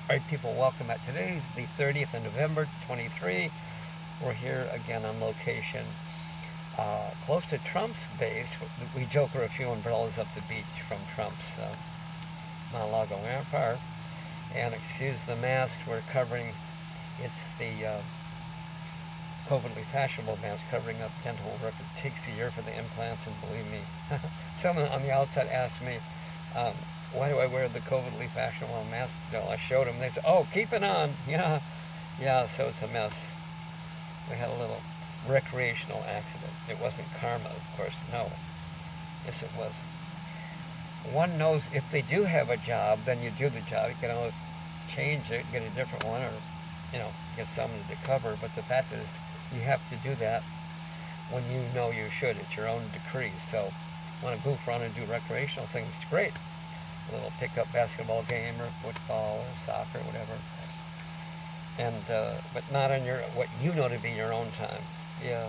All right, people, welcome. Today's the 30th of November, 23. We're here again on location, close to Trump's base. We joke are a few umbrellas up the beach from Trump's Mar-a-Lago Airport. And excuse the mask, we're covering, it's the COVIDly fashionable mask covering up dental work. It takes a year for the implants, and believe me, someone on the outside asked me, um, why do I wear the COVIDly fashionable mask still? I showed them. They said, "Oh, keep it on." Yeah. So it's a mess. We had a little recreational accident. It wasn't karma, of course. No. Yes, it was. One knows if they do have a job, then you do the job. You can always change it, get a different one, or get someone to cover. But the fact is, you have to do that when you know you should. It's your own decree. So, want to goof around and do recreational things? It's great. A little pickup basketball game or football or soccer, whatever. And but not on your what you know to be your own time. Yeah.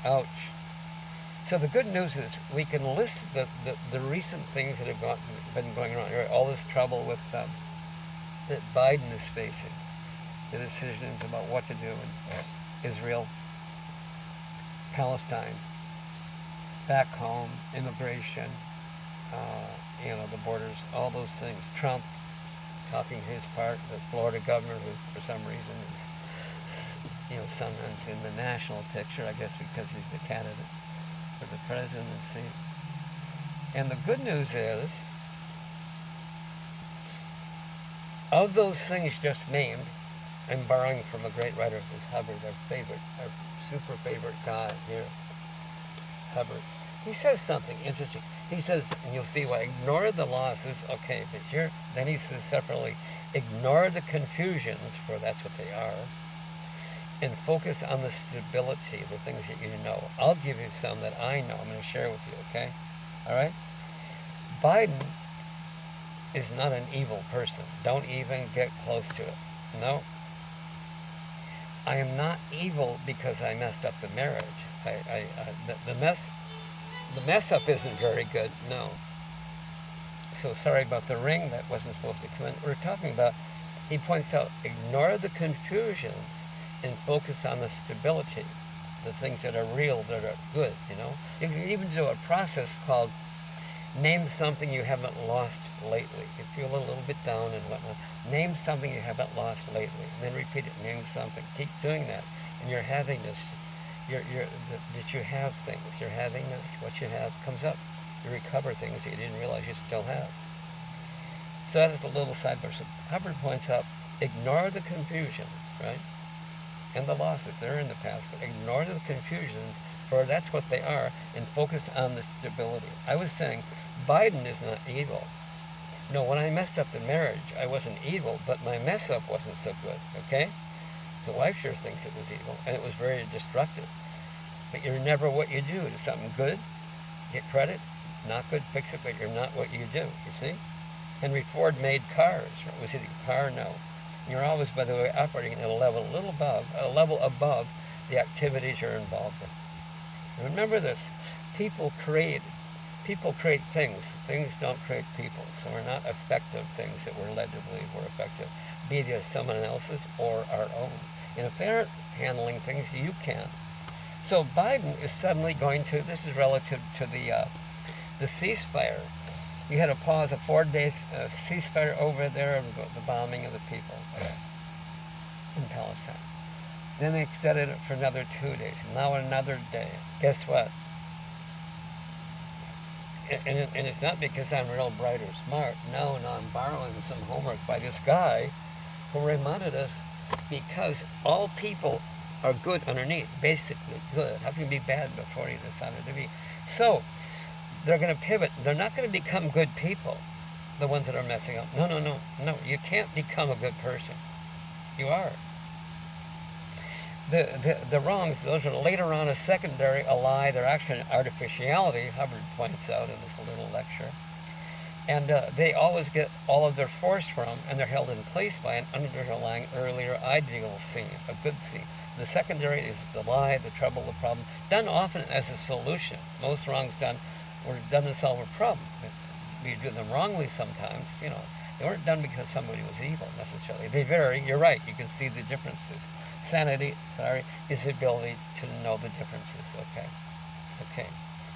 Ouch. So the good news is we can list the recent things that have been going on. All this trouble with that Biden is facing, the decisions about what to do in Israel, Palestine, back home, immigration, the borders, all those things. Trump talking his part, the Florida governor who for some reason is, sometimes in the national picture, I guess because he's the candidate for the presidency. And the good news is, of those things just named, I'm borrowing from a great writer, this Hubbard, our super favorite guy here, Hubbard. He says something interesting. He says, and you'll see why, ignore the losses, okay, but here, then he says separately, ignore the confusions, for that's what they are, and focus on the stability, the things that you know. I'll give you some that I know. I'm going to share with you, okay? All right? Biden is not an evil person. Don't even get close to it. No. I am not evil because I messed up the marriage. The mess up isn't very good. No. So sorry about the ring. That wasn't supposed to come in. We're talking about, he points out, ignore the confusions and focus on the stability, the things that are real, that are good, You can even do a process called name something you haven't lost lately. If you feel a little bit down and whatnot, name something you haven't lost lately. And then repeat it, name something. Keep doing that. And your happiness, that you have things. Your happiness, what you have comes up. You recover things that you didn't realize you still have. So that is a little sidebar. So Hubbard points out, ignore the confusions, right? And the losses, they're in the past, but ignore the confusions, for that's what they are, and focus on the stability. I was saying, Biden is not evil. No, when I messed up the marriage, I wasn't evil, but my mess up wasn't so good, okay? The wife sure thinks it was evil, and it was very destructive. But you're never what you do. Do something good, get credit. Not good, fix it, but you're not what you do, you see? Henry Ford made cars. Was he a car? No. You're always, by the way, operating at a level above the activities you're involved in. And remember this, people create things. Things don't create people. So we're not effective things that we're led to believe we're effective, be they someone else's or our own. In affair handling things, you can. So Biden is suddenly going to, this is relative to the ceasefire. You had a pause, a 4-day ceasefire over there of the bombing of the people in Palestine. Then they extended it for another 2 days. Now another day. Guess what? And it's not because I'm real bright or smart. No, I'm borrowing some homework by this guy who reminded us, because all people are good underneath, basically good. How can you be bad before you decided to be? So, they're going to pivot. They're not going to become good people, the ones that are messing up. No. You can't become a good person. You are. The wrongs, those are later on a secondary, a lie. They're actually an artificiality, Hubbard points out in this little lecture. And they always get all of their force from, and they're held in place by an underlying earlier ideal scene, a good scene. The secondary is the lie, the trouble, the problem, done often as a solution. Most wrongs done or done to solve a problem. We do them wrongly sometimes, They weren't done because somebody was evil necessarily. They vary. You're right. You can see the differences. Sanity, is the ability to know the differences. Okay.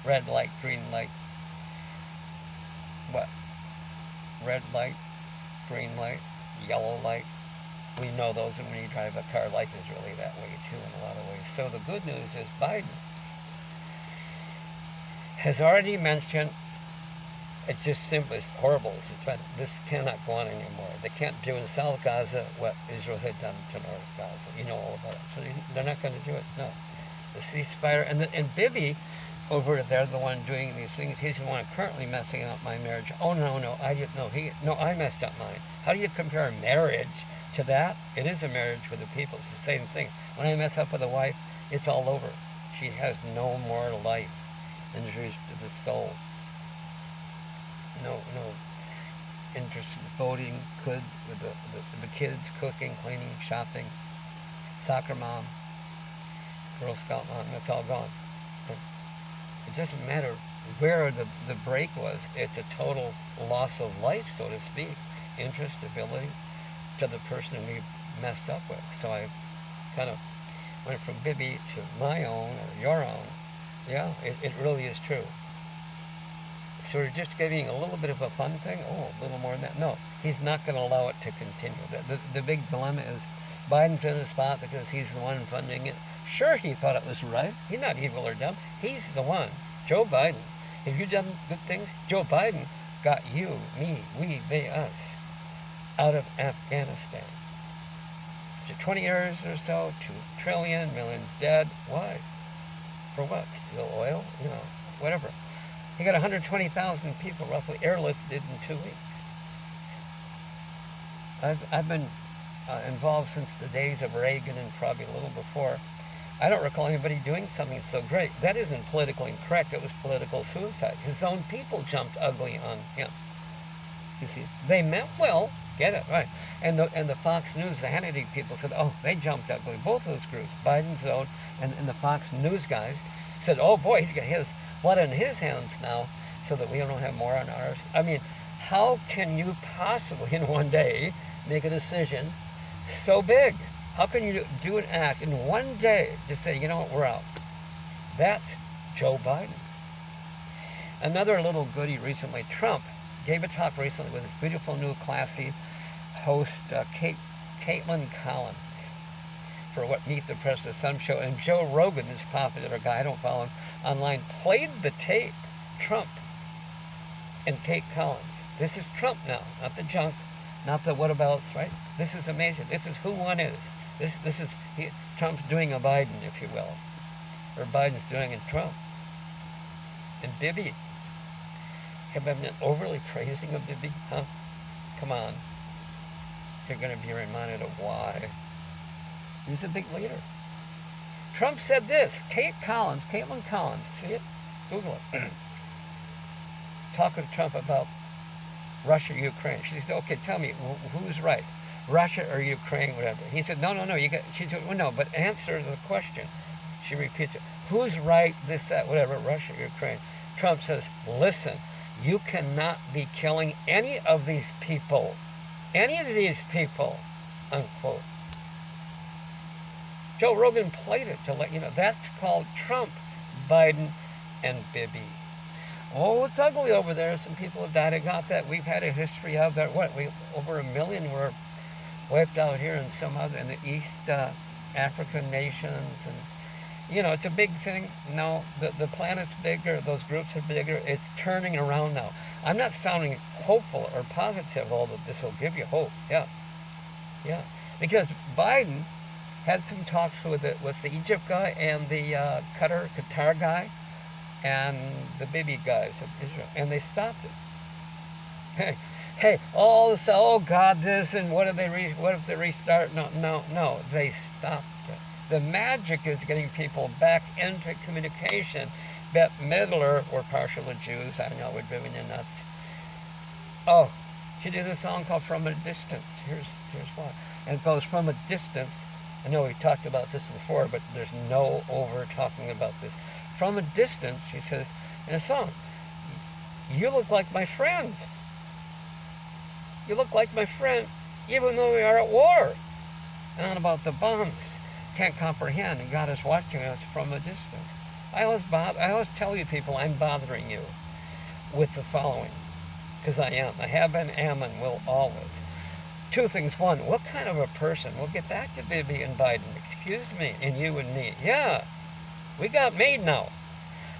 Red light, green light. What? Red light, green light, yellow light. We know those, and when you drive a car, life is really that way too in a lot of ways. So the good news is Biden has already mentioned, it's just simple, it's horrible. This cannot go on anymore. They can't do in South Gaza what Israel had done to North Gaza. You know all about it. So they're not going to do it. No. The ceasefire. And Bibi, over there, the one doing these things, he's the one currently messing up my marriage. Oh, no, I didn't know. I messed up mine. How do you compare marriage to that? It is a marriage with the people. It's the same thing. When I mess up with a wife, it's all over. She has no more life. Injuries to the soul. No interest in voting, with the kids, cooking, cleaning, shopping, soccer mom, Girl Scout mom, that's all gone. It doesn't matter where the break was. It's a total loss of life, so to speak, interest, ability to the person we messed up with. So I kind of went from Bibi to my own or your own. Yeah, it really is true. So we're just giving a little bit of a fun thing. Oh, a little more than that. No, he's not going to allow it to continue. The big dilemma is Biden's in the spot because he's the one funding it. Sure, he thought it was right. He's not evil or dumb. He's the one. Joe Biden. Have you done good things? Joe Biden got you, me, we, they, us out of Afghanistan. After 20 years or so, 2 trillion, millions dead. Why? For what? Steal oil? Whatever. He got 120,000 people roughly airlifted in 2 weeks. I've been involved since the days of Reagan and probably a little before. I don't recall anybody doing something so great. That isn't politically incorrect. It was political suicide. His own people jumped ugly on him. You see, they meant well. Get it right. And the Fox News, the Hannity people said, oh, they jumped ugly. Both those groups, Biden's own and the Fox News guys, said, oh boy, he's got his blood in his hands now, so that we don't have more on ours. I mean, how can you possibly in one day make a decision so big? How can you do an act in one day, just say, you know what, we're out? That's Joe Biden. Another little goodie recently, Trump gave a talk recently with his beautiful new classy host, Caitlin Collins, for what Meet the Press, the Sun Show, and Joe Rogan, this popular guy, I don't follow him, online, played the tape, Trump and Kate Collins. This is Trump now, not the junk, not the whatabouts, right? This is amazing. This is who one is. This is Trump's doing a Biden, if you will, or Biden's doing a Trump. And Bibi, have I been overly praising of Bibi? Huh? Come on. You're going to be reminded of why. He's a big leader. Trump said this. Caitlin Collins, see it? Google it. Talk with Trump about Russia, Ukraine. She said, okay, tell me, who's right? Russia or Ukraine, whatever. He said, no, she said, well, no, but answer the question. She repeats it. Who's right, this, that, whatever, Russia, Ukraine. Trump says, listen, you cannot be killing any of these people, unquote. Joe Rogan played it to let you know. That's called Trump, Biden, and Bibi. Oh, it's ugly over there. Some people have died. I got that. We've had a history of that. Over 1 million were wiped out here in the East African nations. And, it's a big thing. No, the planet's bigger. Those groups are bigger. It's turning around now. I'm not sounding hopeful or positive, although this will give you hope. Yeah. Because Biden had some talks with the Egypt guy and the Qatar guy and the Bibi guys of Israel, and they stopped it. Hey, all this, oh God, this, and what if they restart? No, they stopped it. The magic is getting people back into communication. Bette Midler, we're partially Jews, I know, we're driven you nuts. Oh, she did a song called From a Distance. Here's why. And it goes from a distance. I know we've talked about this before, but there's no over talking about this. From a distance, she says in a song, you look like my friend. You look like my friend, even though we are at war. And about the bombs. Can't comprehend, and God is watching us from a distance. I always tell you people I'm bothering you with the following, because I am. I have been, am, and will always. Two things. One, what kind of a person, we'll get back to Bibi and Biden, excuse me, and you and me. Yeah, we got made now.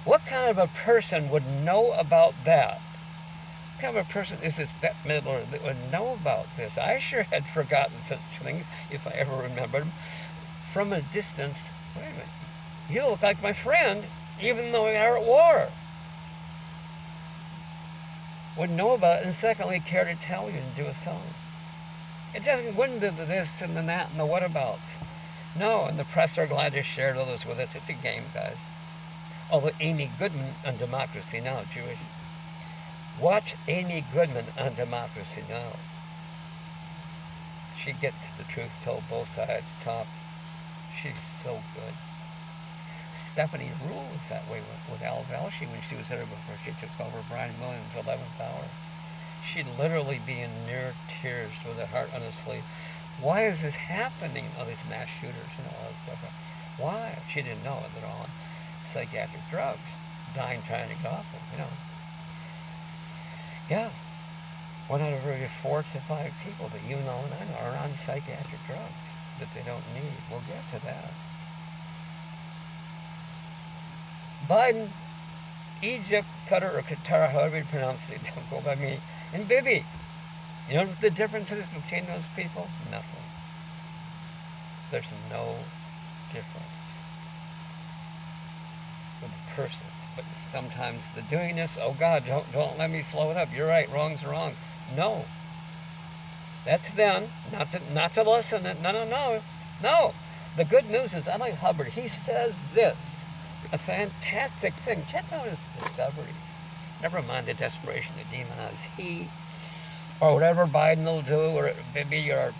What kind of a person would know about that? What kind of a person is this Bette Midler that would know about this? I sure had forgotten such things, if I ever remembered them. From a distance, wait a minute, you look like my friend, even though we are at war. Would know about it, and secondly, care to tell you and do a song. It doesn't go into the this and the that and the whatabouts. No, and the press are glad to share all this with us. It's a game, guys. Although Amy Goodman on Democracy Now! Jewish. Watch Amy Goodman on Democracy Now! She gets the truth told, both sides, top. She's so good. Stephanie Rule was that way with Al Velshi when she was there before she took over Brian Williams' 11th hour. She'd literally be in near tears with her heart on her sleeve. Why is this happening? All these mass shooters and all that stuff. Why? She didn't know it. They're all on psychiatric drugs, dying trying to get off them, you know. Yeah. 1 out of every 4 to 5 people that you know and I know are on psychiatric drugs that they don't need. We'll get to that. Biden, Egypt, Qatar, or Qatar, however you pronounce it, don't go by me, and Bibi. You know what the difference is between those people? Nothing. There's no difference with the person. But sometimes the doingness, oh God, don't let me slow it up. You're right, wrong's wrong. No. That's them, not to listen. No. The good news is, I like Hubbard. He says this, a fantastic thing. Check out his discoveries. Never mind the desperation to demonize he, or whatever Biden will do, or Bibi, or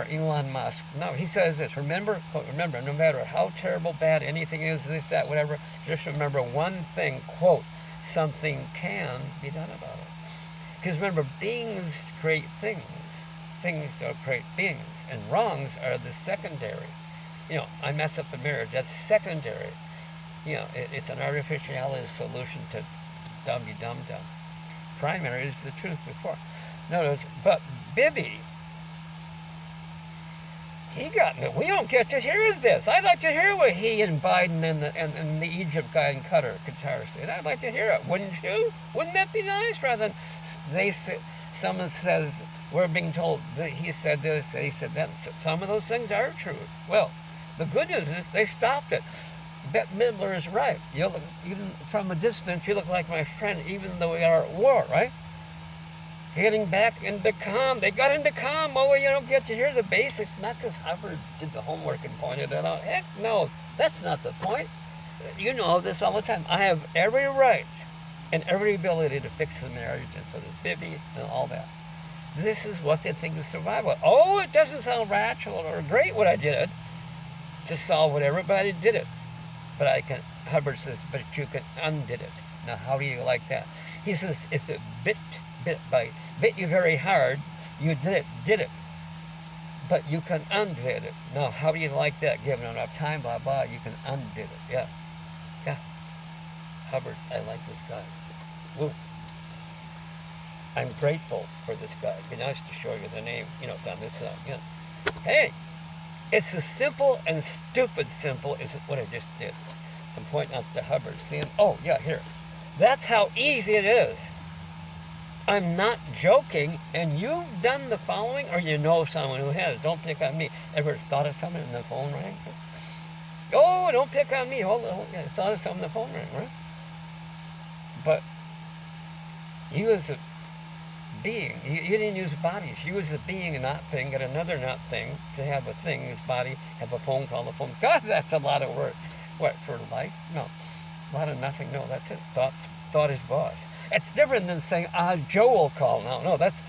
Elon Musk. No, he says this. Remember, no matter how terrible, bad anything is, this, that, whatever, just remember one thing, quote, something can be done about it. Because remember, beings create things. Things create beings. And wrongs are the secondary. You know, I mess up the marriage. That's secondary. You know, it's an artificiality solution to dum-dum-dum. Primary is the truth before. Notice, but Bibi, he got me. We don't get to hear this. I'd like to hear what he and Biden and the Egypt guy in Qatar said. I'd like to hear it. Wouldn't you? Wouldn't that be nice? Rather than someone says, we're being told that he said this, he said that. Some of those things are true. Well, the good news is they stopped it. Bette Midler is right. You look, even from a distance, you look like my friend, even though we are at war, right? Getting back into calm. They got into calm. Oh, you don't get to hear the basics. Not because Hubbard did the homework and pointed it out. Heck no, that's not the point. You know this all the time. I have every right and every ability to fix the marriage and so the Bibi and all that. This is what they think is survival. Oh, it doesn't sound rational or great what I did to solve what everybody did it. But Hubbard says, but you can undid it. Now, how do you like that? He says, if it bit you very hard, you did it. But you can undid it. Now, how do you like that? Given enough time, blah, blah, you can undid it. Yeah. Hubbard, I like this guy. Woo. I'm grateful for this guy. It'd be nice to show you the name. You know, it's on this side. Yeah. Hey, it's as simple and stupid simple as what I just did. I'm pointing out to Hubbard, seeing, oh, yeah, here. That's how easy it is. I'm not joking, and you've done the following, or you know someone who has. Don't pick on me. Ever thought of someone and the phone rang? Oh, don't pick on me. Hold on. I thought of someone and the phone rang, right? But you as a being, you didn't use bodies. You as a being and not thing, got another not thing to have a thing, his body, have a phone call, God, that's a lot of work. What, for life? No. A lot of nothing. No, that's it. Thought is boss. It's different than saying, Joe will call now. No, that's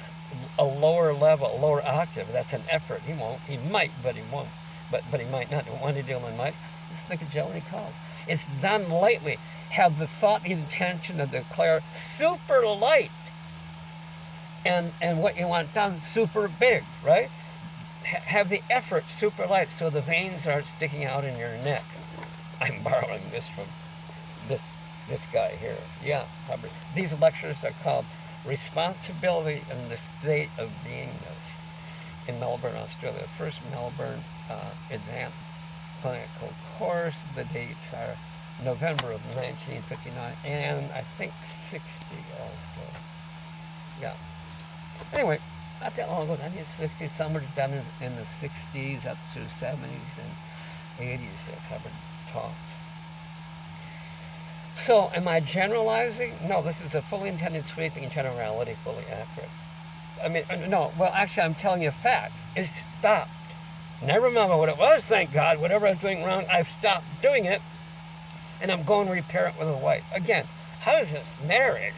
a lower level, a lower octave. That's an effort. He won't. He might, but he won't. But he might not. When he deal in might, just think of Joe when he calls. It's done lightly. Have the thought, the intention to declare super light. and what you want done super big, right? Have the effort super light so the veins aren't sticking out in your neck. I'm borrowing this from this guy here. Yeah, Hubbard. These lectures are called Responsibility in the State of Beingness in Melbourne, Australia. First Melbourne Advanced Clinical Course. The dates are November of 1959 and I think 60 also. Yeah. Anyway, not that long ago, 1960s, somewhere done in the 60s up to 70s and 80s that Hubbard taught. So, am I generalizing? No, this is a fully intended sweeping generality, fully accurate. I mean, no, well, actually, I'm telling you a fact. It stopped. Never remember what it was, thank God. Whatever I was doing wrong, I've stopped doing it, and I'm going to repair it with a wife. Again, how is this marriage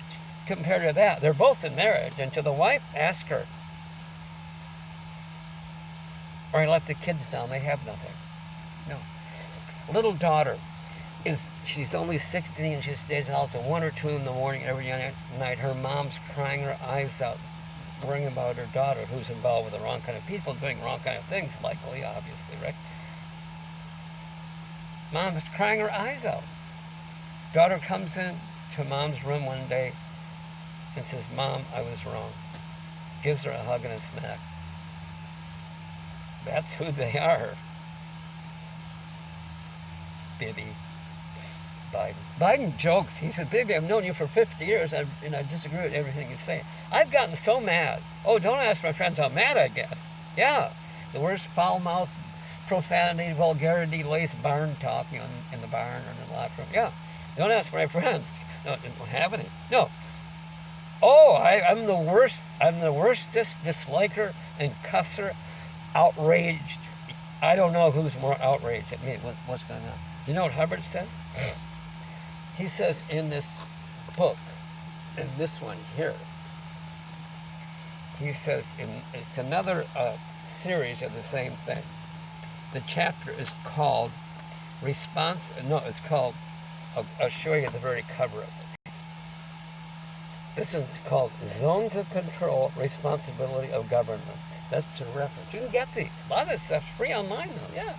compared to that? They're both in marriage, and to the wife, ask her. Or I let the kids down, they have nothing. No. Little daughter. She's only 16 and she stays out till 1 or 2 in the morning every night. Her mom's crying her eyes out, worrying about her daughter who's involved with the wrong kind of people, doing wrong kind of things, likely, obviously, right? Mom's crying her eyes out. Daughter comes in to mom's room one day and says, Mom, I was wrong. Gives her a hug and a smack. That's who they are. Bibby. Biden jokes. He said, Bibby, I've known you for 50 years and I disagree with everything you say. I've gotten so mad. Oh, don't ask my friends how mad I get. Yeah. The worst foul-mouthed, profanity, vulgarity, laced barn talk, in the barn or in the locker room. Yeah. Don't ask my friends. No, it don't have any. No. Oh, I'm the worst. I'm the worstest disliker and cusser, outraged. I don't know who's more outraged at me. What's going on? Do you know what Hubbard says? He says in this book, in this one here, he says, it's another series of the same thing. The chapter is called it's called, I'll show you the very cover of it. This one's called Zones of Control, Responsibility of Government. That's a reference. You can get these. A lot of this stuff's free online though, yeah.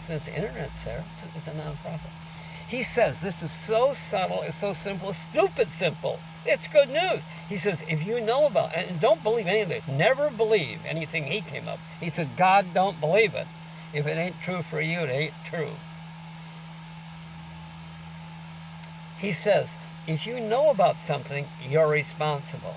Since the internet's there, it's a nonprofit. He says, this is so subtle, it's so simple, it's stupid simple. It's good news. He says, if you know about it, and don't believe any of this, never believe anything he came up. He said, God don't believe it. If it ain't true for you, it ain't true. He says, if you know about something, you're responsible.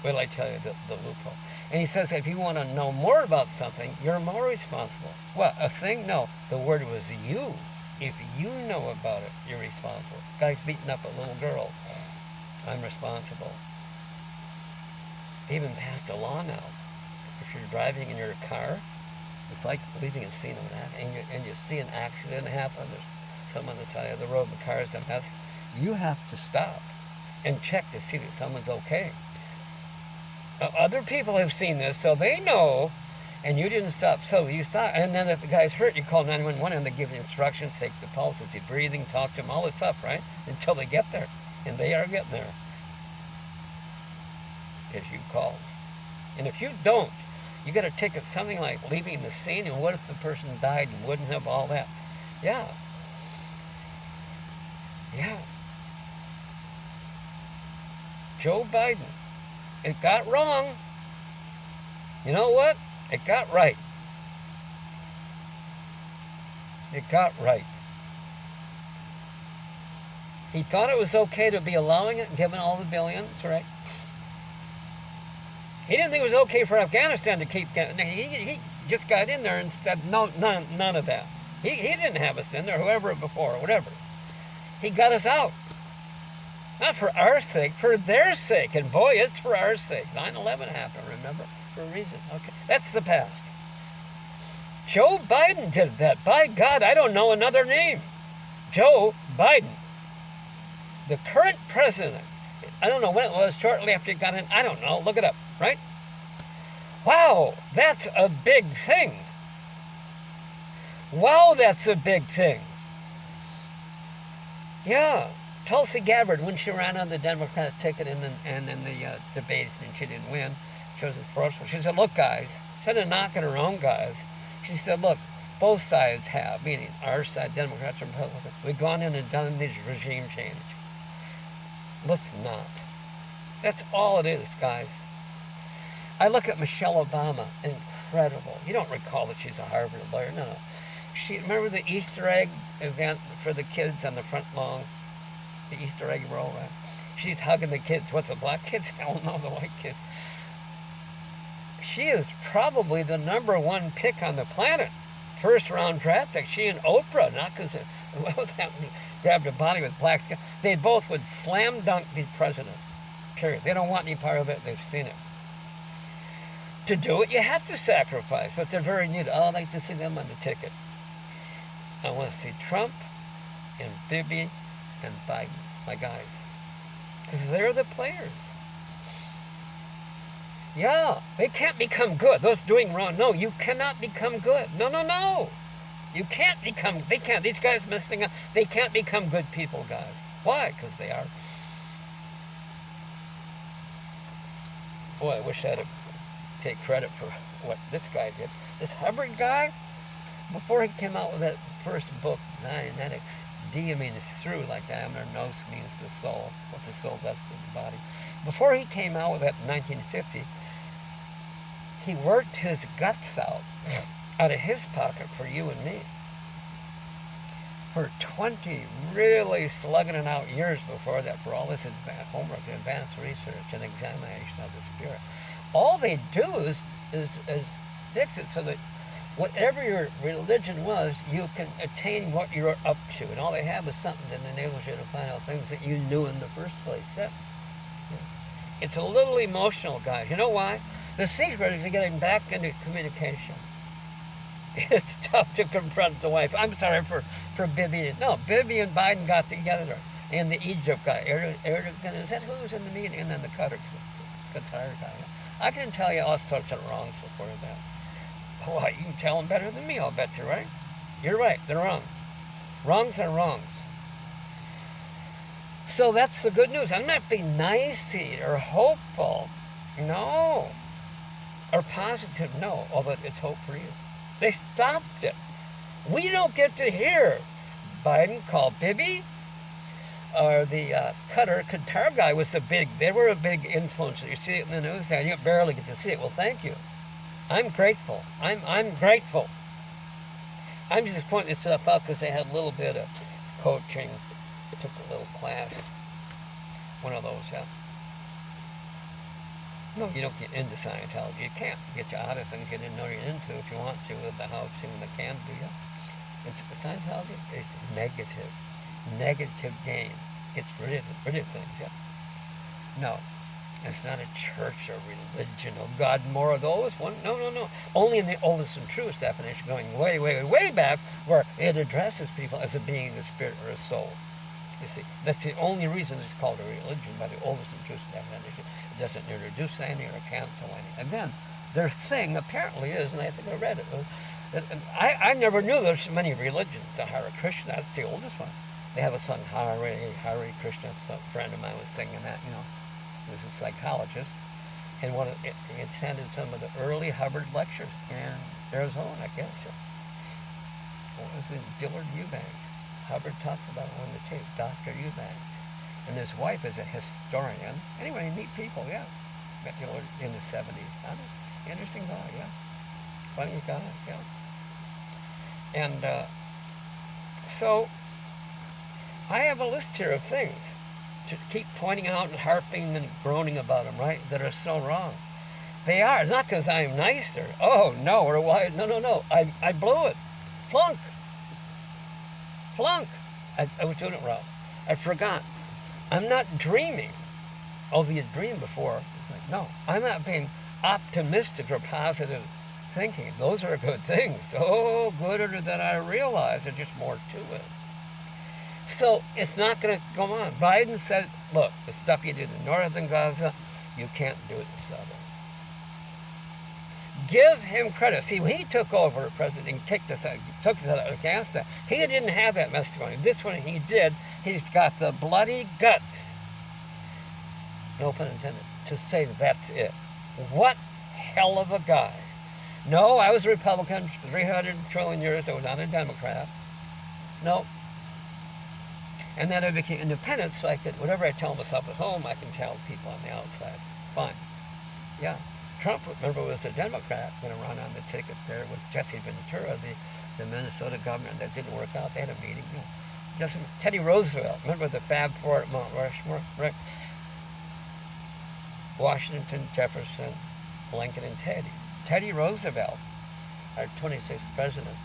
Wait till I tell you the loophole. And he says, if you want to know more about something, you're more responsible. Well, a thing? No, the word was you. If you know about it, you're responsible. Guy's beating up a little girl. I'm responsible. They even passed a law now. If you're driving in your car, it's like leaving a scene of an accident, and you see an accident happen, there's someone on the side of the road, the car's a mess, you have to stop and check to see that someone's okay. Other people have seen this, so they know, and you didn't stop, so you stop. And then if the guy's hurt, you call 911 and they give you instructions, take the pulse, is he breathing, talk to him, all this stuff, right? Until they get there. And they are getting there. Because you called. And if you don't, you got a ticket, something like leaving the scene, and what if the person died and wouldn't have all that? Yeah. Yeah. Joe Biden. It got wrong. You know what? It got right. It got right. He thought it was okay to be allowing it, given all the billions, right? He didn't think it was okay for Afghanistan to keep getting. He just got in there and said, no, none of that. He didn't have us in there, whoever before, whatever. He got us out. Not for our sake, for their sake. And boy, it's for our sake. 9/11 happened, remember? For a reason. Okay, that's the past. Joe Biden did that. By God, I don't know another name. Joe Biden. The current president. I don't know when it was, shortly after he got in. I don't know. Look it up, right? Wow, that's a big thing. Wow, that's a big thing. Yeah. Tulsi Gabbard, when she ran on the Democratic ticket in the debates and she didn't win, she was forceful. She said, look, guys, instead of knocking her own guys, she said, look, both sides have, meaning our side, Democrats and Republicans, we've gone in and done this regime change. Let's not. That's all it is, guys. I look at Michelle Obama, incredible. You don't recall that she's a Harvard lawyer. No. Remember the Easter egg event for the kids on the front lawn? The Easter egg roll, right? She's hugging the kids. What, the black kids? Hell no, the white kids. She is probably the #1 pick on the planet. First round draft pick. She and Oprah, not because grabbed a body with black skin. They both would slam dunk be president. Period. They don't want any part of it. They've seen it. To do it, you have to sacrifice, but they're very neat. Oh, I'd like to see them on the ticket. I want to see Trump and Bibi and Biden, my guys, because they're the players. Yeah, they can't become good. Those doing wrong, no, you cannot become good. No. You can't become, they can't. These guys messing up, they can't become good people, guys. Why? Because they are. Boy, I wish I'd take credit for what this guy did. This Hubbard guy, before he came out with that first book, Zionetics, D means through, like diameter, nos means the soul. What's the soul? That's the body. Before he came out with that in 1950, he worked his guts out of his pocket for you and me. For 20 really slugging it out years before that, for all this advanced homework, advanced research, and examination of the spirit. All they do is fix it so that whatever your religion was, you can attain what you're up to. And all they have is something that enables you to find out things that you knew in the first place. It's a little emotional, guys. You know why? The secret is getting back into communication. It's tough to confront the wife. I'm sorry for Bibi. No, Bibi and Biden got together. And the Egypt guy, Erdogan, is that who was in the meeting? And then the Qatar guy. I can tell you all sorts of wrongs before that. Well, you can tell them better than me, I'll bet you, right? You're right, they're wrong. Wrongs are wrongs. So that's the good news. I'm not being nice or hopeful, no. Or positive, no, although it's hope for you. They stopped it. We don't get to hear Biden call Bibi, or the Qatar guy was they were a big influencer. You see it in the news now, you barely get to see it. Well, thank you. I'm grateful. I'm grateful. I'm just pointing this stuff out because they had a little bit of coaching, took a little class, one of those. No, you don't get into Scientology. You can't get you out of things you didn't know you're into if you want to with the house and the can do you. It's Scientology. It's negative game. It's rid of things. No. It's not a church or religion. Oh God, more of those? No. Only in the oldest and truest definition, going way, way, way back, where it addresses people as a being, a spirit, or a soul. You see, that's the only reason it's called a religion, by the oldest and truest definition. It doesn't introduce any or cancel any. Again, their thing apparently is, and I think I read it, I never knew there's so many religions. The Hare Krishna, that's the oldest one. They have a song, Hare Krishna. Some friend of mine was singing that, He was a psychologist, and he attended some of the early Hubbard lectures in Arizona, I guess. What was it? Dillard Eubanks. Hubbard talks about it on the tape, Dr. Eubanks. And his wife is a historian. Anyway, neat people, yeah. Met Dillard in the 70s. Interesting guy, yeah. Funny guy, yeah. And so I have a list here of things to keep pointing out and harping and groaning about them, right, that are so wrong. They are. It's not because I'm nicer. Oh, no, or why? No. I blew it. Flunk. I was doing it wrong. I forgot. I'm not dreaming. Although you dreamed before. No, I'm not being optimistic or positive thinking. Those are good things. So gooder than I realized. There's just more to it. So it's not going to go on. Biden said, look, the stuff you did in northern Gaza, you can't do it in southern. Give him credit. See, when he took over president and took us out of Afghanistan, he didn't have that message on him. This one he did. He's got the bloody guts, no pun intended, to say that's it. What hell of a guy. No, I was a Republican for 300 trillion years. I was not a Democrat. No. And then I became independent, so I could, whatever I tell myself at home, I can tell people on the outside. Fine. Yeah. Trump, remember, was a Democrat, going to run on the ticket there with Jesse Ventura, the Minnesota governor. That didn't work out. They had a meeting. Teddy Roosevelt, remember the Fab Four at Mount Rushmore? Right? Washington, Jefferson, Lincoln, and Teddy. Teddy Roosevelt, our 26th president,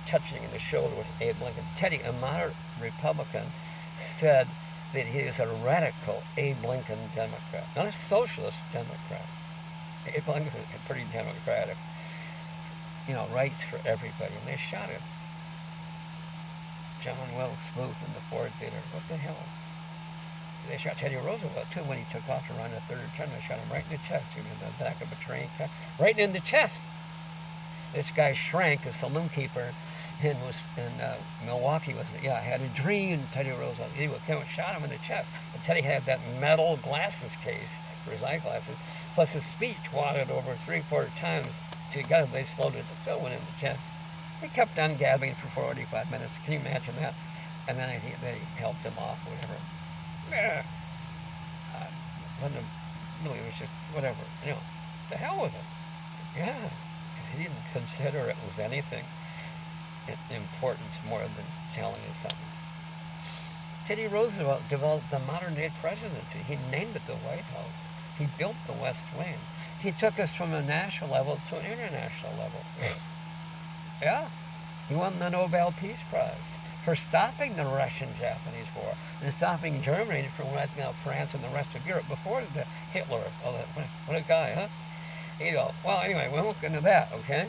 touching in the shoulder with Abe Lincoln. Teddy, a moderate Republican, said that he is a radical Abe Lincoln Democrat, not a socialist Democrat. Abe Lincoln was pretty democratic, rights for everybody, and they shot him. John Wilkes Booth in the Ford Theater. What the hell? They shot Teddy Roosevelt too when he took off to run a third term. They shot him right in the chest. He was in the back of a train car, right in the chest. This guy Shrank, a saloon keeper in Milwaukee, had a dream. Teddy Roosevelt, he shot him in the chest. But Teddy had that metal glasses case for his eyeglasses. Plus his speech wadded over 3/4 times. They slowed it, still went in the chest. He kept on gabbing for 45 minutes. Can you imagine that? And then they helped him off, whatever. Yeah. Really, it was just whatever. The hell with it. Yeah. Because he didn't consider it was anything importance more than telling you something. Teddy Roosevelt developed the modern day presidency. He named it the White House. He built the West Wing. He took us from a national level to an international level. Yeah. He won the Nobel Peace Prize for stopping the Russian-Japanese War and stopping Germany from wiping out France and the rest of Europe before the Hitler. What a guy, huh? Well, anyway, we won't get into that, okay?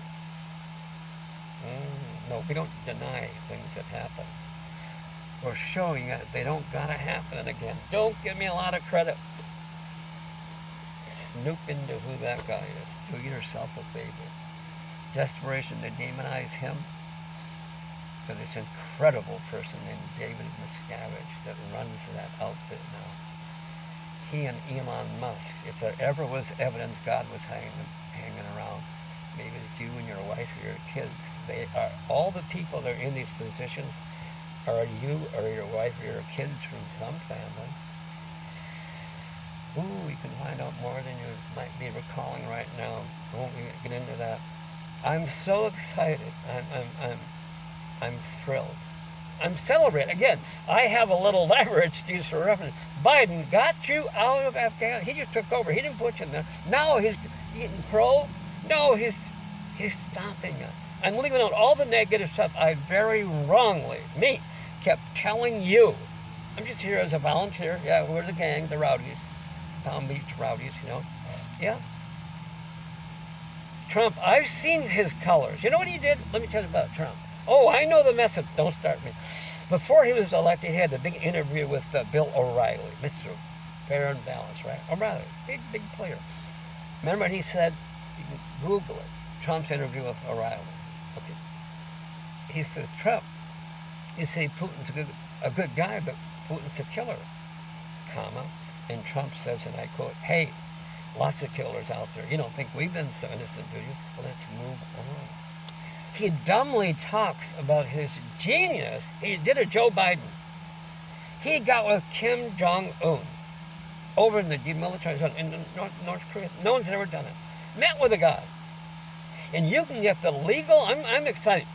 No, we don't deny things that happen. We're showing that they don't gotta happen again. Don't give me a lot of credit. Snoop into who that guy is. Do yourself a favor. Desperation to demonize him. For this incredible person named David Miscavige that runs that outfit now. He and Elon Musk, if there ever was evidence God was hanging around, maybe it's you and your wife or your kids. They are all the people that are in these positions are you or your wife or your kids from some family. Ooh, you can find out more than you might be recalling right now. I won't get into that. I'm so excited. I'm thrilled. I'm celebrating. Again, I have a little leverage to use for reference. Biden got you out of Afghanistan. He just took over. He didn't put you in there. Now he's eating crow. No, he's stopping it. I'm leaving out all the negative stuff I very wrongly, kept telling you. I'm just here as a volunteer. Yeah, we're the gang, the rowdies. Palm Beach rowdies, Yeah. Trump, I've seen his colors. You know what he did? Let me tell you about Trump. Oh, I know the message. Don't start me. Before he was elected, he had the big interview with Bill O'Reilly, Mr. Fair and Balanced, right? O'Reilly, big player. Remember what he said? You can Google it. Trump's interview with O'Reilly. Okay. He says, Trump, you say Putin's a good guy, but Putin's a killer, comma. And Trump says, and I quote, hey, lots of killers out there. You don't think we've been so innocent, do you? Well, let's move on. He dumbly talks about his genius. He did a Joe Biden. He got with Kim Jong-un over in the demilitarized zone in North Korea. No one's ever done it. Met with a guy. And you can get the legal, I'm excited,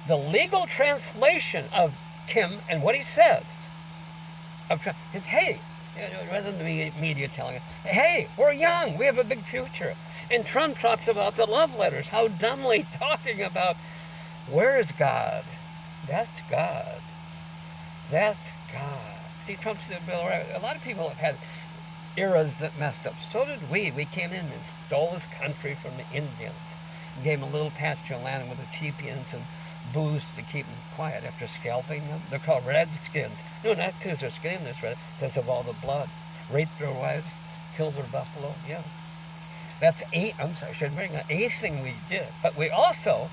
the legal translation of Kim and what he says. It's, hey, rather than the media telling it, hey, we're young, we have a big future. And Trump talks about the love letters, how dumbly talking about, where is God? That's God. That's God. See, Trump said, a lot of people have had eras that messed up. So did we. We came in and stole this country from the Indians. And gave them a little patch of land with the teepees and booze to keep them quiet after scalping them. They're called redskins. No, not because their skin is red, because of all the blood. Raped their wives, killed their buffalo, yeah. That's I'm sorry, I should bring the eighth thing we did. But we also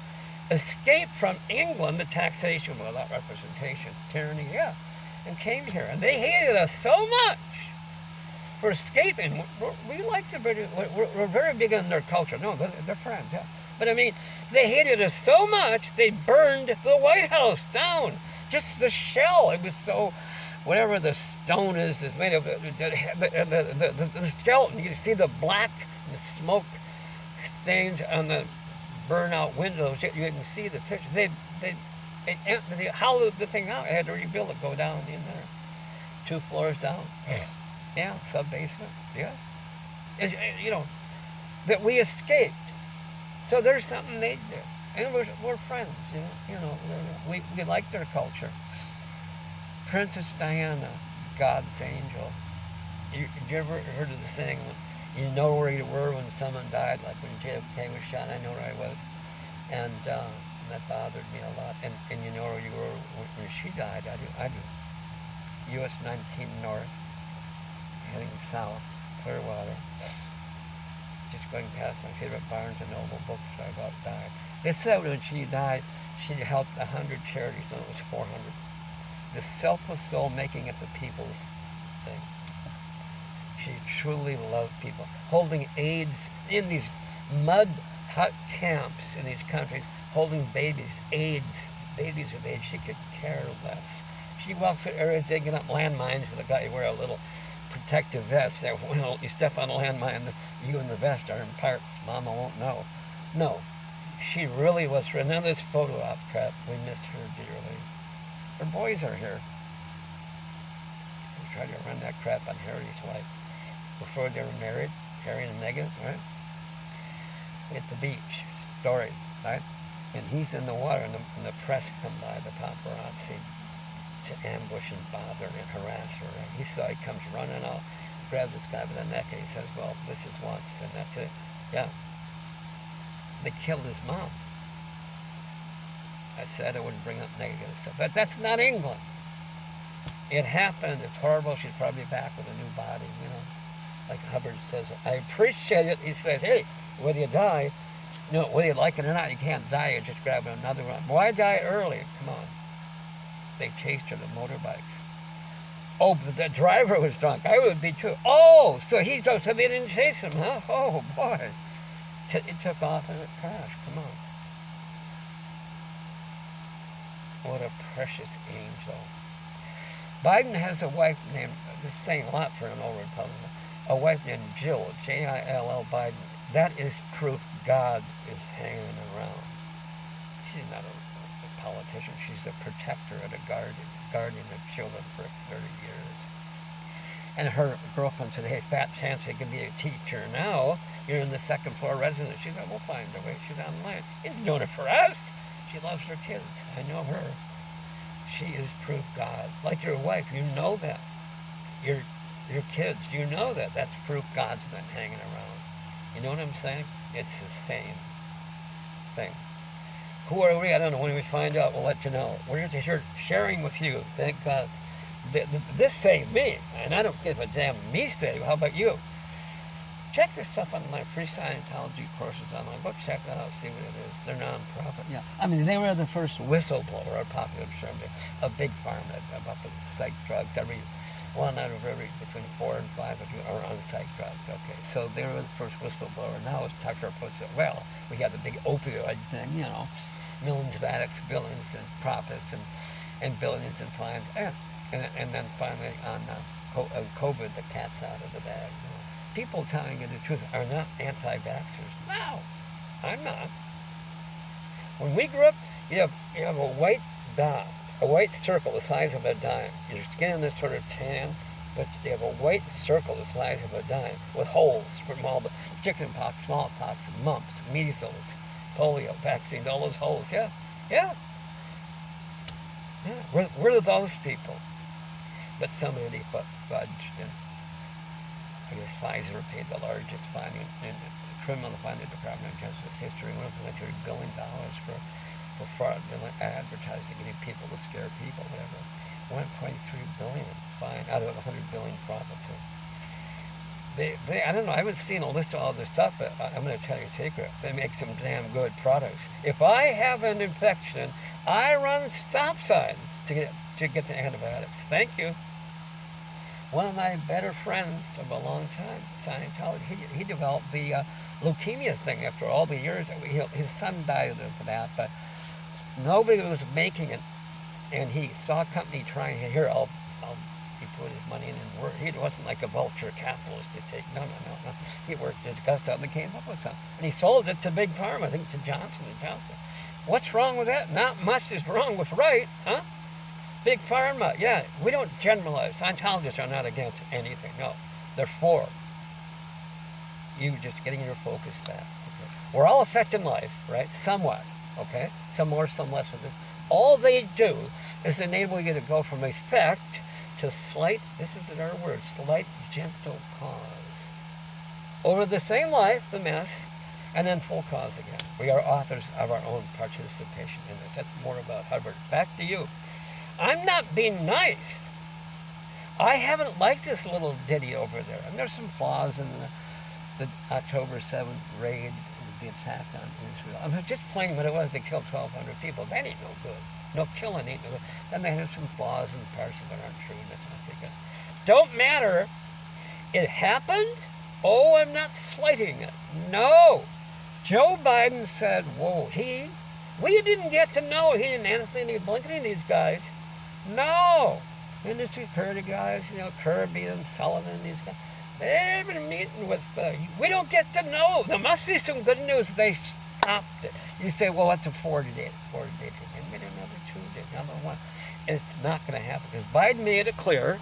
escaped from England the taxation without representation, tyranny, yeah, and came here. And they hated us so much for escaping. We like the British. We're very big on their culture. No, they're friends, yeah. But I mean, they hated us so much, they burned the White House down. Just the shell. It was so, whatever the stone is made of. The skeleton, you see the black the smoke stains on the burnout windows. You can see the picture. They hollowed the thing out. I had to rebuild it, go down in there. 2 floors down. Yeah, sub-basement. Yeah. You know, that we escaped. So there's something they do. And we're friends, you know. We like their culture. Princess Diana, God's angel. You ever heard of the saying, you know where you were when someone died, like when JFK was shot, I know where I was. And that bothered me a lot. And you know where you were when she died, I do. US 19 North, heading south, Clearwater. Just going past my favorite Barnes & Noble bookstore, I about died. They said when she died, she helped 100 charities, and it was 400. The selfless soul making it the people's thing. She truly loved people. Holding AIDS in these mud hut camps in these countries, holding babies, babies with AIDS. She could care less. She walked through areas digging up landmines with a guy who wear a little protective vest. That when you step on a landmine, you and the vest are in parts. Mama won't know. No, she really was. For none of this photo op crap. We miss her dearly. Her boys are here. We tried to run that crap on Harry's wife before they were married, Harry and Meghan, right? At the beach, story, right? And he's in the water, and the press come by, the paparazzi, to ambush and bother and harass her. And he comes running out, grabs this guy by the neck, and he says, well, this is once, and that's it. Yeah. They killed his mom. I said I wouldn't bring up negative stuff, but that's not England. It happened. It's horrible. She's probably back with a new body, you know. Like Hubbard says, I appreciate it. He says, hey, whether you die, whether you like it or not, you can't die. You just grab another one. Why die early? Come on. They chased her to motorbikes. Oh, but the driver was drunk. I would be too. Oh, so he's drunk, so they didn't chase him, huh? Oh, boy. It took off and it crashed. Come on. What a precious angel. Biden has a wife named, this is saying a lot for an old Republican, a wife named Jill, Jill Biden. That is proof God is hanging around. She's not a politician. She's a protector and a guardian of children for 30 years. And her girlfriend said, hey, fat chance you can be a teacher now. You're in the second floor residence. She said, we'll find a way. She's online. She's doing it for us. She loves her kids. I know her. She is proof God. Like your wife, you know that. Your kids, you know that. That's proof God's been hanging around. You know what I'm saying? It's the same thing. Who are we? I don't know. When we find out, we'll let you know. We're just here sharing with you. Thank God. This saved me, and I don't give a damn me saved. How about you? Check this stuff on my free Scientology courses online. Go check that out, see what it is. They're non-profit. Yeah, I mean, they were the first whistleblower, a popular term, a big farm about the psych drugs. One out of every between 4 and 5 of you are on psych drugs. Okay, so they were the first whistleblower. Now, as Tucker puts it, well, we got the big opioid thing, you know, millions of addicts, billions in profits, and billions in fines. And then finally on COVID, the cat's out of the bag. You know. People telling you the truth are not anti-vaxxers. No, I'm not. When we grew up, you have a white dot, a white circle the size of a dime. Your skin is sort of tan, but you have a white circle the size of a dime with holes from all the chickenpox, smallpox, mumps, measles, polio vaccines, all those holes. Yeah. We're those people. But somebody fudged, and I guess Pfizer paid the largest fine in criminal fine in the Department of Justice history, $1.3 billion for fraudulent advertising, getting people to scare people, whatever. $1.3 billion fine out of $100 billion profit. I don't know, I haven't seen a list of all this stuff, but I'm going to tell you a secret. They make some damn good products. If I have an infection, I run stop signs to get the antibiotics. Thank you. One of my better friends of a long time, Scientology, he developed the leukemia thing after all the years. His son died of that, but nobody was making it. And he saw a company trying, here, he put his money in and worked. He wasn't like a vulture capitalist to take, no. He worked his guts out and came up with something. And he sold it to Big Pharma, I think to Johnson & Johnson. What's wrong with that? Not much is wrong with right, huh? Big Pharma, yeah, we don't generalize. Scientologists are not against anything, no. They're for you just getting your focus back. Okay? We're all affected life, right? Somewhat, okay? Some more, some less with this. All they do is enable you to go from effect to slight, this is in our words, slight, gentle cause. Over the same life, the mess, and then full cause again. We are authors of our own participation in this. That's more about Hubbard. Back to you. I'm not being nice. I haven't liked this little ditty over there. And there's some flaws in the October 7th raid, the attack on Israel. I'm just playing what it was. They killed 1,200 people. That ain't no good. No killing ain't no good. Then they have some flaws in parts of it aren't true. That's not too good. Don't matter. It happened. Oh, I'm not slighting it. No. Joe Biden said, whoa, we didn't get to know he and Anthony Blinken and these guys. No. And the security guys, Kirby and Sullivan, these guys, they've been meeting with, we don't get to know. There must be some good news. They stopped it. You say, well, that's a 40-day. 40-day. And maybe another 2 days, another one. It's not going to happen because Biden made it clear.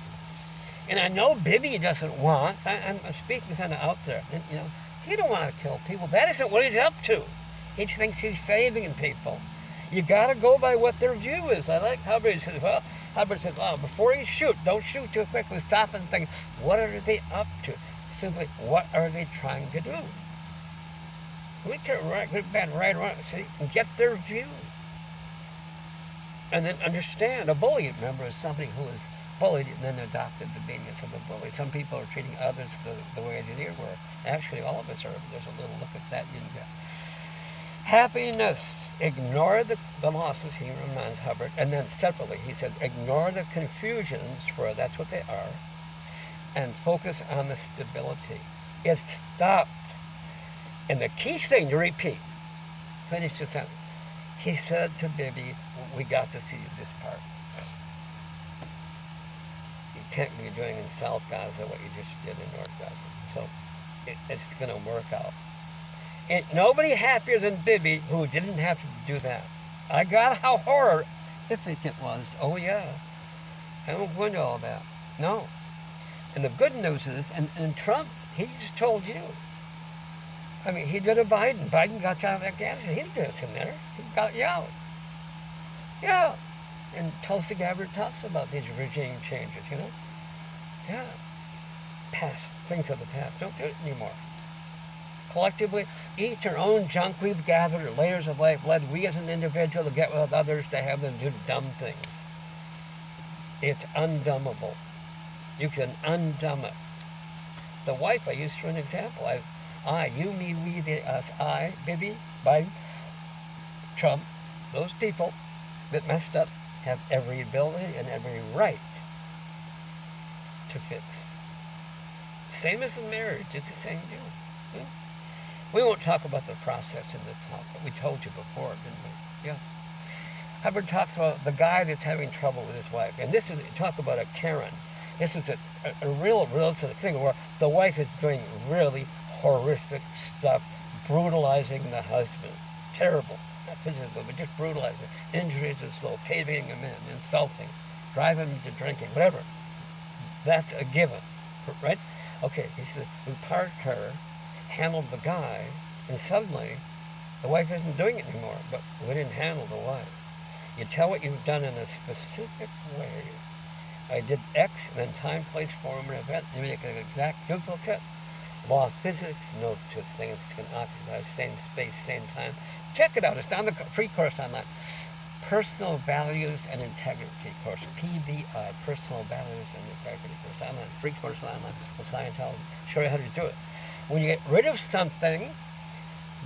And I know Bibi doesn't want, I'm speaking kind of out there, and, he don't want to kill people. That isn't what he's up to. He thinks he's saving people. You got to go by what their view is. I like Hubbard. He says, before you shoot, don't shoot too quickly. Stop and think, what are they up to? Simply, what are they trying to do? We can good, bad, right, wrong, so you can get their view. And then understand, a bully, remember, is somebody who is bullied and then adopted the behaviors of a bully. Some people are treating others the way they were. Actually, all of us are. There's a little look at that you can get. Happiness. Ignore the losses, he reminds Hubbard. And then separately, he said, ignore the confusions, for that's what they are, and focus on the stability. It stopped. And the key thing to repeat, finish the sentence. He said to Bibi, we got to see this part. You can't be doing in South Gaza what you just did in North Gaza. So it's going to work out. And nobody happier than Bibi who didn't have to do that. I got how horrific it was. Oh, yeah. I won't go into all that. No. And the good news is, and Trump, he just told you. I mean, he did a Biden. Biden got you out of Afghanistan. He did us in there. He got you out. Yeah. And Tulsi Gabbard talks about these regime changes, Yeah. Past, things of the past. Don't do it anymore. Collectively, each our own junk we've gathered, or layers of life led we as an individual to get with others to have them do dumb things. It's undumbable. You can undumb it. The wife I used for an example. I, you, me, we, they, us, I, Bibi, Biden, Trump, those people that messed up have every ability and every right to fix. Same as in marriage, it's the same deal. Yeah. We won't talk about the process in this talk, but we told you before, didn't we? Yeah. Hubbard talks about the guy that's having trouble with his wife. And this is, talk about a Karen. This is a real thing where the wife is doing really horrific stuff, brutalizing the husband. Terrible. Not physical, but just brutalizing. Injuries to soul, caving him in, insulting, driving him to drinking, whatever. That's a given, right? Okay, he said, we parked her, handled the guy, and suddenly the wife isn't doing it anymore, but we didn't handle the wife. You tell what you've done in a specific way. I did X, and then time, place, form, and event. You make an exact duplicate. Law of physics, no two things can occupy same space, same time. Check it out. It's on the free course online. Personal Values and Integrity course, PVI, Personal Values and Integrity course. I'm on a free course online on Scientology. Show you how to do it. When you get rid of something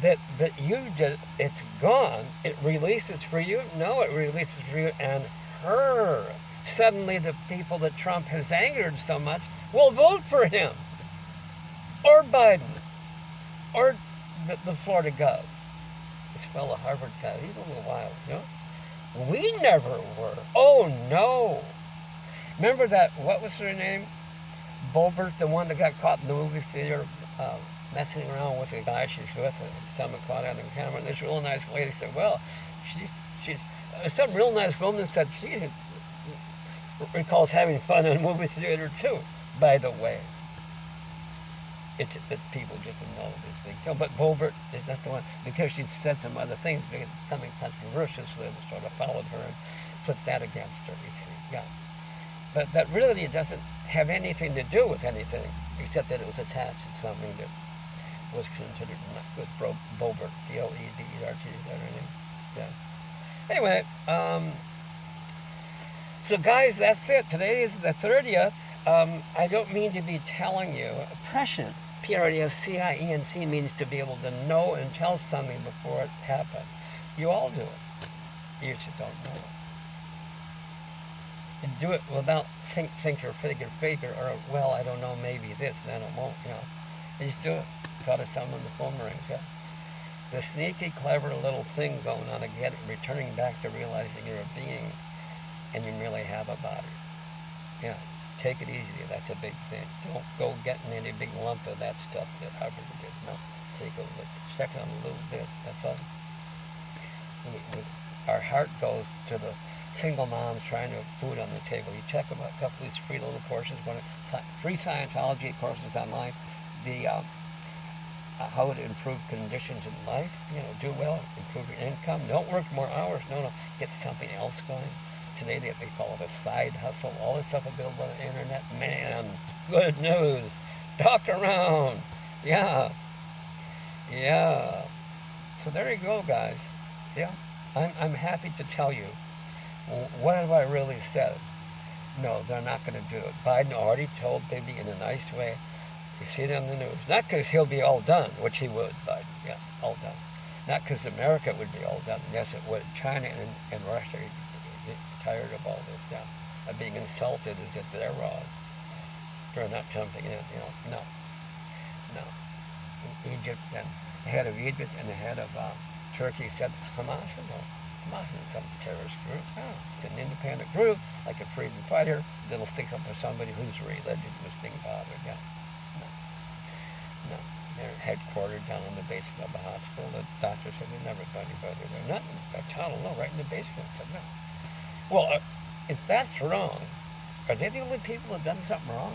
that you did, it's gone. It releases for you. No, it releases for you and her. Suddenly, the people that Trump has angered so much will vote for him, or Biden, or the Florida gov. This fellow Harvard guy, he's a little wild, you know? We never were. Oh, no. Remember that, what was her name? Boebert, the one that got caught in the movie theater messing around with the guy she's with. Someone caught on the camera. And this real nice lady said, well, she's some real nice woman said she recalls having fun in a movie theater, too, by the way. It's that people just know this big deal. But Boebert is not the one, because she'd said some other things, something controversial, so they sort of followed her and put that against her, you see. Yeah. But that really doesn't have anything to do with anything, except that it was attached to something that was considered not good. Boebert, B-O-E-B-E-R-T, is that her name? Yeah. Anyway, so guys, that's it. Today is the 30th. I don't mean to be telling you. Prescient, P-R-E-S-C-I-E-N-C, means to be able to know and tell something before it happens. You all do it. You just don't know it. And do it without think or figure, or, well, I don't know, maybe this, then it won't, you know. You just do it. Got to someone the phone rings, yeah. The sneaky, clever little thing going on again, returning back to realizing you're a being and you really have a body. Yeah. Take it easy. That's a big thing. Don't go getting any big lump of that stuff that Harvard did. No. Take a look. Check on a little bit. That's all. Our heart goes to the single moms trying to have food on the table. You check them out, a couple of these free little courses, free Scientology courses online. The how to improve conditions in life. You know, do well, improve your income. Don't work more hours. No. Get something else going. Today they call it a side hustle. All this stuff available on the internet. Man, good news. Talk around. Yeah. So there you go, guys. Yeah. I'm happy to tell you. What have I really said? No, they're not going to do it. Biden already told Bibi in a nice way. You see it on the news. Not because he'll be all done, which he would, Biden. Yeah, all done. Not because America would be all done. Yes, it would. China and Russia tired of all this stuff, of being insulted as if they're wrong for not jumping in, you know. No. Egypt, and the head of Egypt and the head of Turkey said, Hamas isn't some terrorist group. No, it's an independent group, like a freedom fighter, that'll stick up for somebody whose religion was being bothered. Yeah. No. They're headquartered down in the basement of a hospital. The doctor said they never done anybody there. Nothing. A tunnel, no, right in the basement. Said no. Well, if that's wrong, are they the only people that have done something wrong?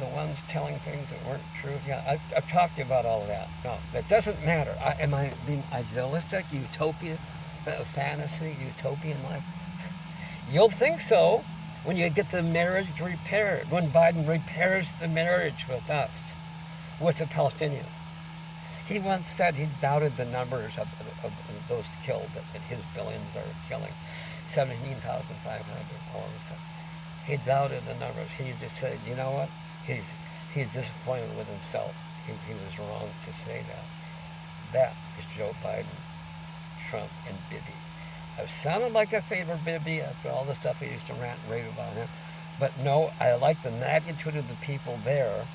The ones telling things that weren't true? Yeah, I've talked to you about all of that. No, that doesn't matter. Am I being idealistic, utopia, fantasy, utopian life? You'll think so when you get the marriage repaired, when Biden repairs the marriage with us, with the Palestinians. He once said he doubted the numbers of those killed, that his billions are killing. 17,500 all of a sudden. He doubted the numbers. He just said, you know what? He's disappointed with himself. He was wrong to say that. That is Joe Biden, Trump, and Bibi. I've sounded like I favor Bibi after all the stuff I used to rant and rave about him. But no, I like the magnitude of the people there,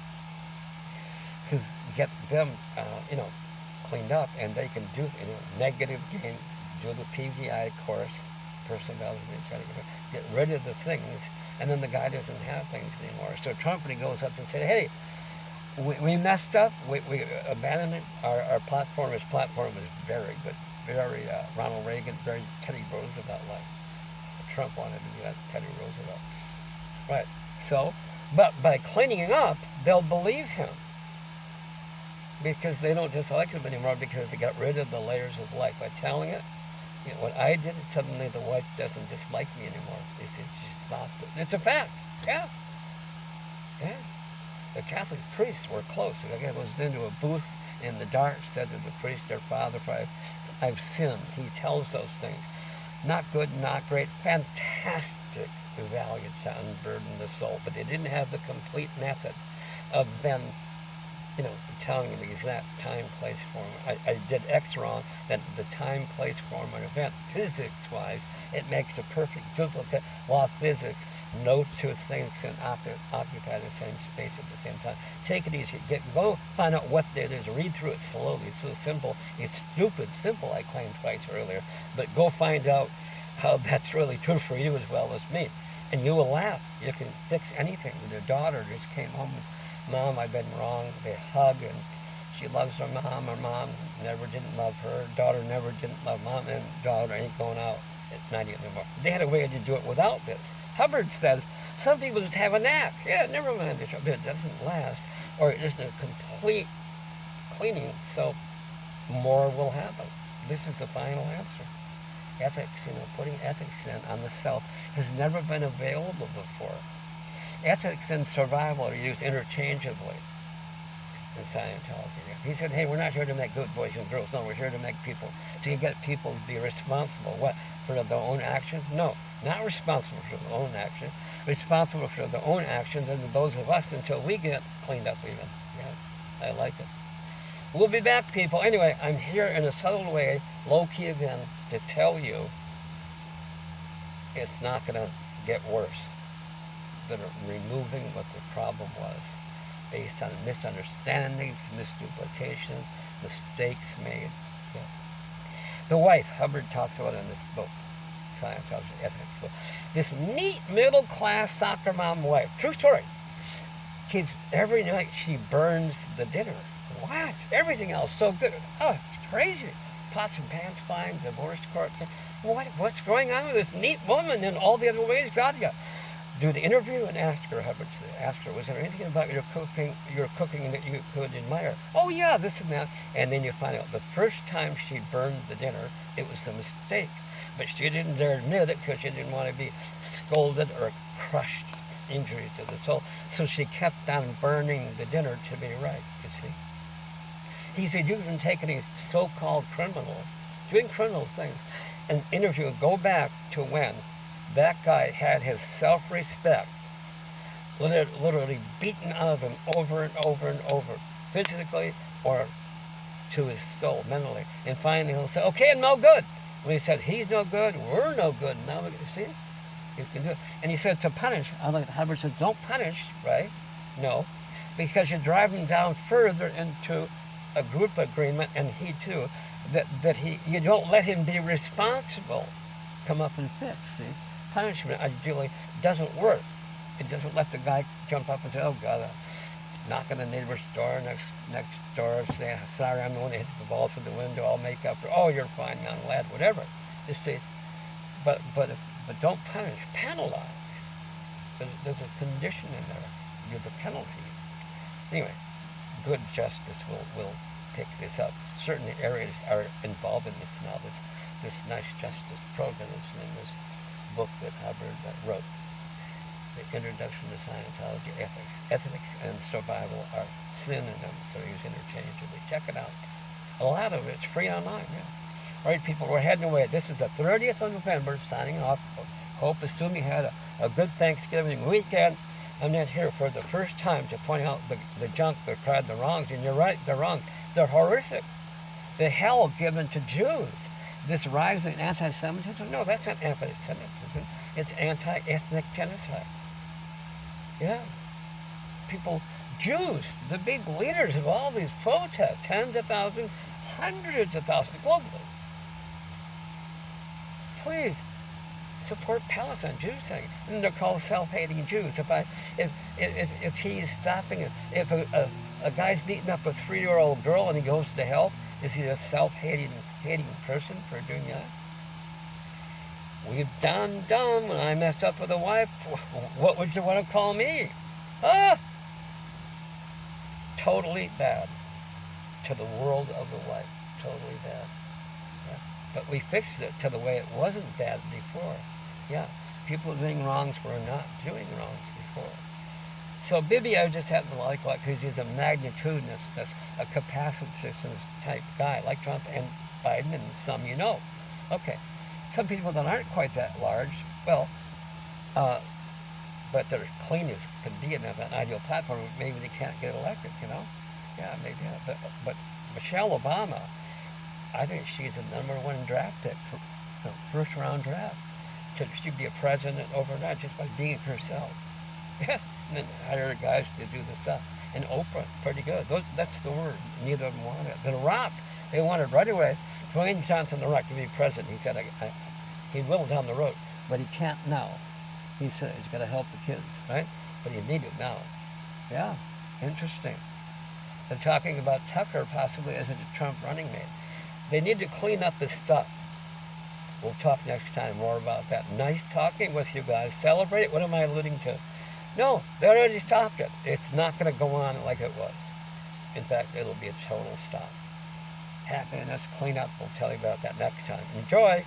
because get them, cleaned up, and they can do, negative gain, do the PVI course, personal values, get rid of the things, and then the guy doesn't have things anymore. So Trump, when he goes up and says, hey, we messed up, we abandoned it, our platform, his platform was very good, very Ronald Reagan, very Teddy Roosevelt-like. Trump wanted to be like Teddy Roosevelt. Right, so, but by cleaning up, they'll believe him. Because they don't dislike him anymore, because they got rid of the layers of life. By telling it, what I did, suddenly the wife doesn't dislike me anymore. She stopped it. It's a fact. Yeah. The Catholic priests were close. The guy was into a booth in the dark, said to the priest, their father, I've sinned. He tells those things. Not good, not great, fantastic value to unburden the soul. But they didn't have the complete method of then, telling you the exact time, place, form. I did X wrong, that the time, place, form, and event, physics-wise, it makes a perfect duplicate. Law of physics, no two things can occupy the same space at the same time. Take it easy. Go find out what it is. Read through it slowly. It's so simple. It's stupid simple, I claimed twice earlier. But go find out how that's really true for you as well as me. And you will laugh. You can fix anything. Their daughter just came home. Mom, I've been wrong. They hug, and she loves her mom. Her mom never didn't love her. Daughter never didn't love mom, and daughter ain't going out at night anymore. They had a way to do it without this. Hubbard says some people just have a knack. Yeah, never mind this, but it doesn't last, or it isn't a complete cleaning, so more will happen. This is the final answer. Ethics, putting ethics in on the self has never been available before. Ethics and survival are used interchangeably in Scientology. He said, hey, we're not here to make good boys and girls. No, we're here to make people, to get people to be responsible. What? For their own actions? No, not responsible for their own actions. Responsible for their own actions and those of us until we get cleaned up even. Yeah, I like it. We'll be back, people. Anyway, I'm here in a subtle way, low-key again, to tell you it's not going to get worse. That are removing what the problem was based on misunderstandings, misduplications, mistakes made. Yeah. The wife, Hubbard talks about in this book, Scientology Ethics book. This neat middle-class soccer mom wife, true story, every night she burns the dinner. What? Everything else so good. Oh, it's crazy. Pots and pans fine, divorce court. What's going on with this neat woman in all the other ways God got? Do the interview and ask her, Hubbard asked her, was there anything about your cooking that you could admire? Oh yeah, this and that. And then you find out the first time she burned the dinner, it was a mistake. But she didn't dare admit it because she didn't want to be scolded or crushed, injuries to the soul. So she kept on burning the dinner to be right, you see. He said, you can take any so-called criminal, doing criminal things, and interview, go back to when that guy had his self-respect literally beaten out of him over and over and over, physically or to his soul, mentally. And finally he'll say, okay, I'm no good. When he said, he's no good, we're no good. Now, see, you can do it. And he said to punish, Hubbard said, don't punish, right? No, because you drive him down further into a group agreement, and he too, you don't let him be responsible. Come up and fix, see? Punishment ideally doesn't work. It doesn't let the guy jump up and say, oh God, knock on the neighbor's door next door, say, sorry, I'm the one that hits the ball through the window, I'll make up for, oh, you're fine, young lad, whatever. You see, but don't punish, penalize. There's a condition in there. There's a penalty. Anyway, good justice will pick this up. Certain areas are involved in this now. This nice justice program is in this book that Hubbard wrote. The Introduction to Scientology Ethics. Ethics and survival are synonyms, so they're used interchangeably. Check it out. A lot of it's free online, yeah. All right, people, we're heading away. This is the 30th of November, signing off. Hope, assume you had a good Thanksgiving weekend. I'm not here for the first time to point out the junk, the crud, the wrongs, and you're right, they're wrong. They're horrific. The hell given to Jews. This rise in anti-Semitism, no, that's not anti-Semitism. It's anti-ethnic genocide. Yeah. People, Jews, the big leaders of all these protests, tens of thousands, hundreds of thousands globally. Please support Palestine, Jews saying, and they're called self-hating Jews. If he's stopping it, if a guy's beating up a 3-year-old girl and he goes to help, is he a self-hating person for doing that? We've done when I messed up with a wife. What would you want to call me? Totally bad to the world of the wife. Totally bad. Yeah. But we fixed it to the way it wasn't bad before. Yeah. People doing wrongs were not doing wrongs before. So Bibi, I just happen to like because he's a magnitudinous, a capacitist type guy, like Trump and Biden and some you know. Okay. some people that aren't quite that large, well, uh, but they're clean as can be and have an ideal platform, maybe they can't get elected, you know? Yeah, maybe. Yeah. But Michelle Obama, I think she's the #1 draft pick for the first round draft. She'd be a president overnight just by being herself. Yeah, and then hire guys to do the stuff. And Oprah, pretty good. That's the word. Neither of them wanted it. The Rock, they wanted right away. Dwayne Johnson, The Rock, to be president. He said he will down the road, but he can't now. He said he's got to help the kids, right? But he needs it now. Yeah, interesting. They're talking about Tucker possibly as a Trump running mate. They need to clean up this stuff. We'll talk next time more about that. Nice talking with you guys. Celebrate it. What am I alluding to? No, they already stopped it. It's not going to go on like it was. In fact, it'll be a total stop. Happiness, cleanup. We'll tell you about that next time. Enjoy.